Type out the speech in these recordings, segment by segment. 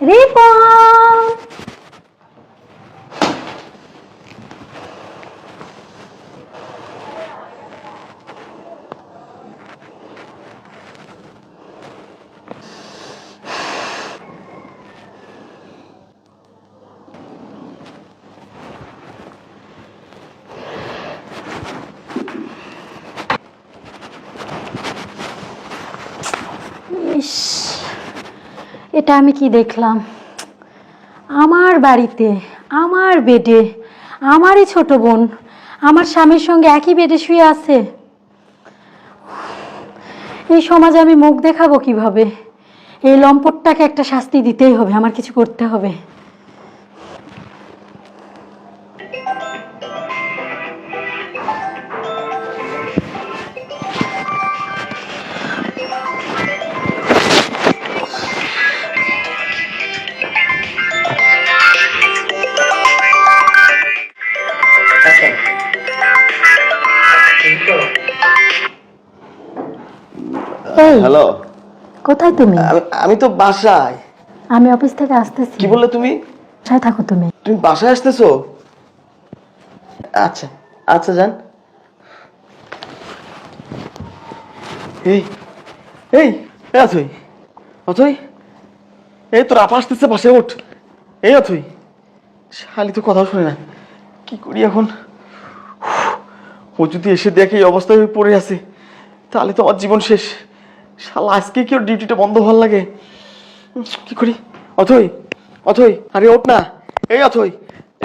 রিপন, ইস, এটা আমি কি দেখলাম? আমার বাড়িতে, আমার বেডে, আমারই ছোট বোন আমার স্বামীর সঙ্গে একই বেডে শুয়ে আছে। এই সমাজে আমি মুখ দেখাবো কিভাবে? এই লম্পটটাকে একটা শাস্তি দিতেই হবে, আমার কিছু করতে হবে। এই, হ্যালো, কোথায় তুমি? আমি তো বাসায়। আমি অফিস থেকে আসতেছি। কি বললে তুমি? বাসায় থাকো তুমি। তুমি বাসায় আসতেছো? আচ্ছা আচ্ছা, যান। এই এই অথই, অথই, এই তোর আপা আসতেছে, বাসায় ওঠ। এই অথই, শালি তো কথা শুনে না, কি করি এখন? ও যদি এসে দেখে এই অবস্থায় পড়ে আছে, তাহলে তো আমার জীবন শেষ। শালা আজকে কি ওর ডিউটিটা বন্ধ হওয়ার লাগে? কি করি? অথই, অথই, আরে ওঠ না। এই অথই,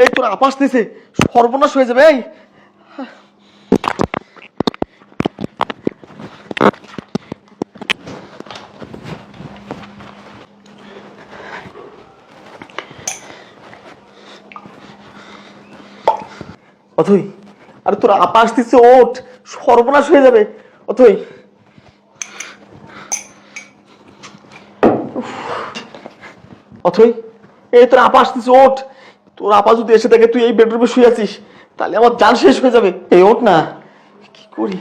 এই তোর আপা আসতেছে, সর্বনাশ হয়ে যাবে। এই অথই, আরে তোর আপা আসতেছে, ওঠ, সর্বনাশ হয়ে যাবে। অথই, অথই, এই তোর আপা আসতেছে, ওঠ। তোর আপা যদি এসে থাকে, তুই এই বেডরুমে শুয়ে আছিস, তাহলে আমার জান শেষ হয়ে যাবে। এই ওঠ না। কি করি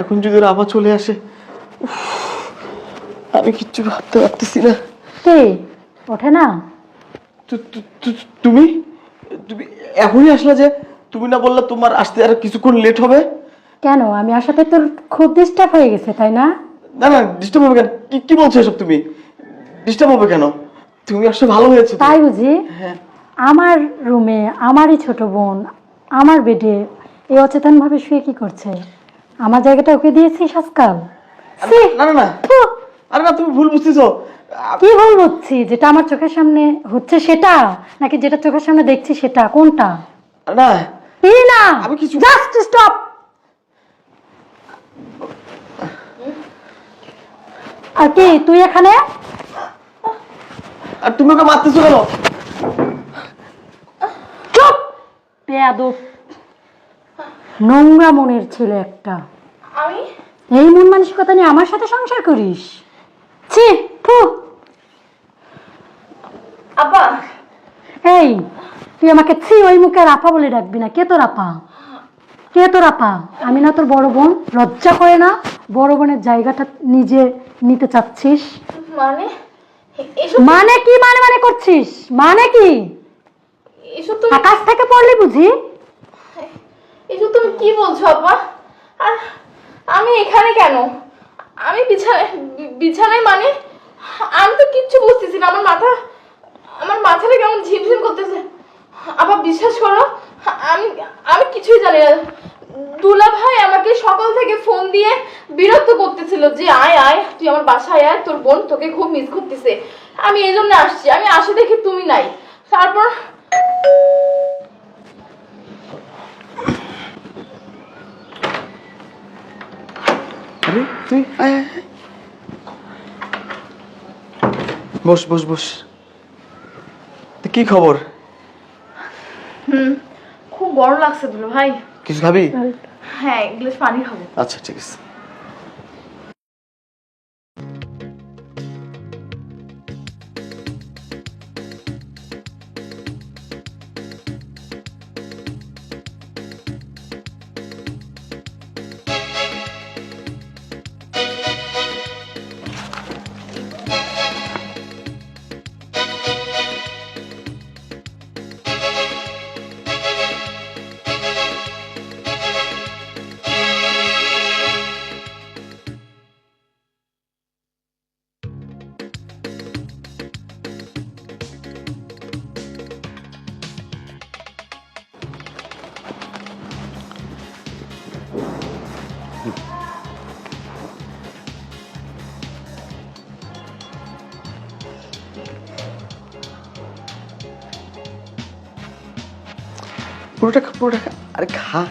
এখন যদি ওর আপা চলে আসে? উফ, আমি কিচ্ছু ভাবতে পারতেছি না। কে ওঠে না? তুমি তুমি এখনই আসলে যে? তুমি না বললে তোমার আসতে আর কিছুক্ষণ লেট হবে? কেন, আমি আসাতে তোর খুব ডিস্টার্ব হয়ে গেছে তাই না? না না, ডিস্টার্ব হবে কেন? কি বলছো এসব? তুমি ডিস্টার্ব হবে কেন? তুমি আসলে ভালো হয়েছে তো। তাই বুঝি? হ্যাঁ। আমার রুমে আমারই ছোট বোন আমার বেডে এই অচেতন ভাবে শুয়ে কি করছে? আমার জায়গাটা ওকে দিয়েছিস আজকাল? ছি! না না না, ফু! আরে না, তুমি ভুল বুঝতেছো। কি ভুল বুঝছি? যেটা আমার চোখের সামনে হচ্ছে সেটা, নাকি যেটা চোখের সামনে দেখছি সেটা? কোনটা? না, এই না, আমি কিছু জাস্ট স্টপ। আর কি তুই এখানে? আর তুমি ওকে মারতেছো কেন? চুপ! বেয়াদব, নোংরা মনের ছেলে একটা। আমি এই মন মানসিকতা নিয়ে আমার সাথে সংসার করিস? ছি! ফু! আব্বা, এই, তুই আমাকে ছি ওই মুখে আর আপা বলে ডাকবি না। কে তোর আপা? কে তোর আপা? আমি না তোর বড় বোন? লজ্জা করে না? বড় বোনের জায়গাটা নিজে নিতে চাচ্ছিস? মানে এসব মানে কি মানে মানে করছিস? মানে কি? এসব তুমি আকাশ থেকে পড়লি বুঝি? এসব তুমি কি বলছো আব্বা? আর আমি এখানে কেন? আমি বিছানায় মানে আমি তো কিচ্ছু বুঝতেছি না। আমার মাথাটা কেমন ঝিমঝিম করতেছে। আব্বা বিশ্বাস করো, আমি আমি কিছুই জানি না। দুলা ভাই আমাকে সকাল থেকে ফোন দিয়ে বিরক্ত করতেছিল যে আয় আয়, তুই আমার বাসায় আয়, তোর বোন তোকে খুব মিস করতেছে। আমি এই জন্য আসছি। আমি আসে দেখি তুমি নাই। তারপর আরে তুই আয় আয় আয়। বস বস বস। তো কি খবর? খুব বড় লাগছে দুলা ভাই। কিছু খাবি? হ্যাঁ, এক গ্লাস পানি খাবো। আচ্ছা ঠিক আছে। পুরোটা খা, পুরোটা খা। আরে খা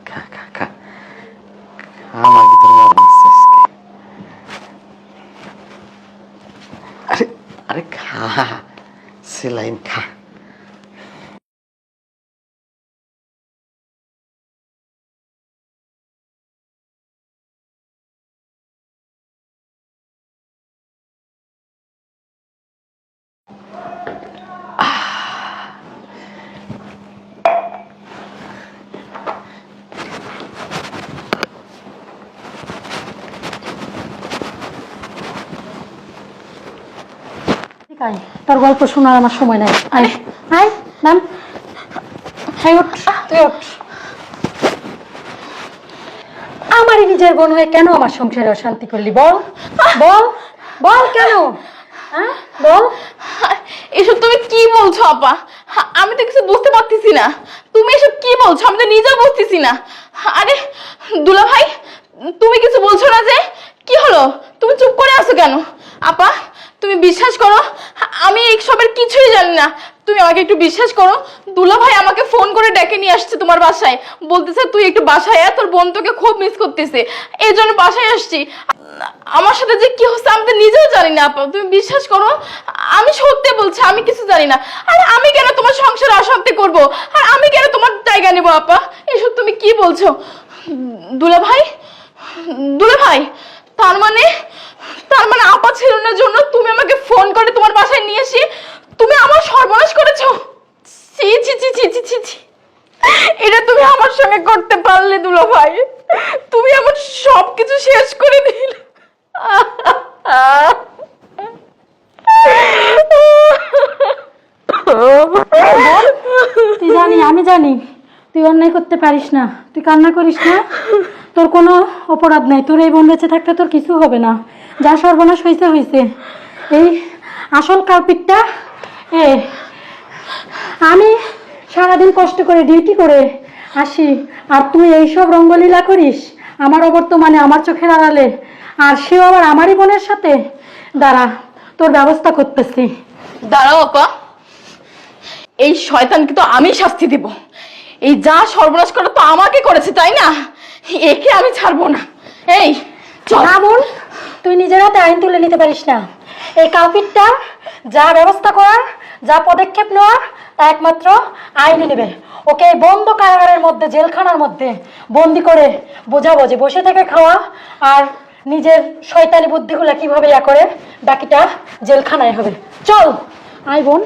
খা খা খা আমার ভিতরে মরণ আছে আজকে। আরে আরে খা, সেলাইন খা। ঠিক আয়, তোর গল্প শোনার আমার সময় নাই। আয় আয় নাম, আয় ওঠ, তুই ওঠ। আমারই নিজের বোন হয়ে কেন আমার সংসারে অশান্তি করলি বল, বল বল কেন, হ্যাঁ বল। এসব তুমি কি বলছো আপা? আমি তো কিছু বুঝতে পারতেছি না। তুমি এসব কি বলছো? আমি তো নিজেও বুঝতেছি না। আরে দুলা ভাই, তুমি কিছু বলছো না যে? কি হলো? তুমি চুপ করে আছো কেন? আপা তুমি বিশ্বাস করো, আমি এইসবের কিছুই জানি না। তুমি আমাকে একটু বিশ্বাস করো। দুলা ভাই আমাকে ফোন করে ডেকে নিয়ে আসছে তোমার বাসায়, বলতেছে তুই একটু বাসায় আয়, তোর বোন তোকে খুব মিস করতেছে, এই জন্য বাসায় আসছি। আমার সাথে যে কি হচ্ছে আমি তো নিজেও জানি না আপা, তুমি বিশ্বাস করো, আমি সত্যি বলছি, আমি কিছু জানি না। আর আমি কেন তোমার সংসারে অশান্তি করব? আর আমি কেন তোমার জায়গা নেবো আপা? এসব তুমি কি বলছো? দুলা ভাই, দুলা ভাই, তার মানে আপা ছিল না জন্য তুমি আমাকে ফোন করে তোমার বাসায় নিয়ে এসে তুমি আমার সর্বনাশ করেছো। ছি ছি ছি ছি ছি ছি ছি। এটা তুমি আমার সঙ্গে করতে পারলে দুলা ভাই? তুমি আমার সবকিছু শেষ করে দিলে। তুই জানি, আমি জানি তুই অন্যায় করতে পারিস না, তুই কান্না করিস না। তোর কোনো অপরাধ নাই, তোর এই বোন বেঁচে থাকলে তোর কিছু হবে না। যা সর্বনাশ হয়েছে হয়েছে। এই আসল কালপিটটা এ। আমি সারাদিন কষ্ট করে ডিউটি করে আসি, আর তুই এইসব রঙ্গলীলা করিস আমার অবর্তমানে, আমার চোখের আড়ালে, আর সেও আবার আমারই বোনের সাথে। দাঁড়া, তোর ব্যবস্থা করতেছি। দাঁড়াও আপা, এই শয়তানকে তো আমি শাস্তি দেব। এই যা সর্বনাশ করে তো আমাকে করেছে, তাই না? একে আমি ছাড়বো না। এই চল। না বোন, তুই নিজের হাতে আইন তুলে নিতে পারিস না। এই কালপিটটা যা ব্যবস্থা করার, যা পদক্ষেপ নেওয়ার, তা একমাত্র আইনে নেবে। ওকে এই বন্ধ কারাগারের মধ্যে, জেলখানার মধ্যে বন্দি করে বোঝাবো যে বসে থেকে খাওয়া আর নিজের শয়তানি বুদ্ধিগুলো কিভাবে করে, বাকিটা জেলখানায় হবে। চল আয় বোন।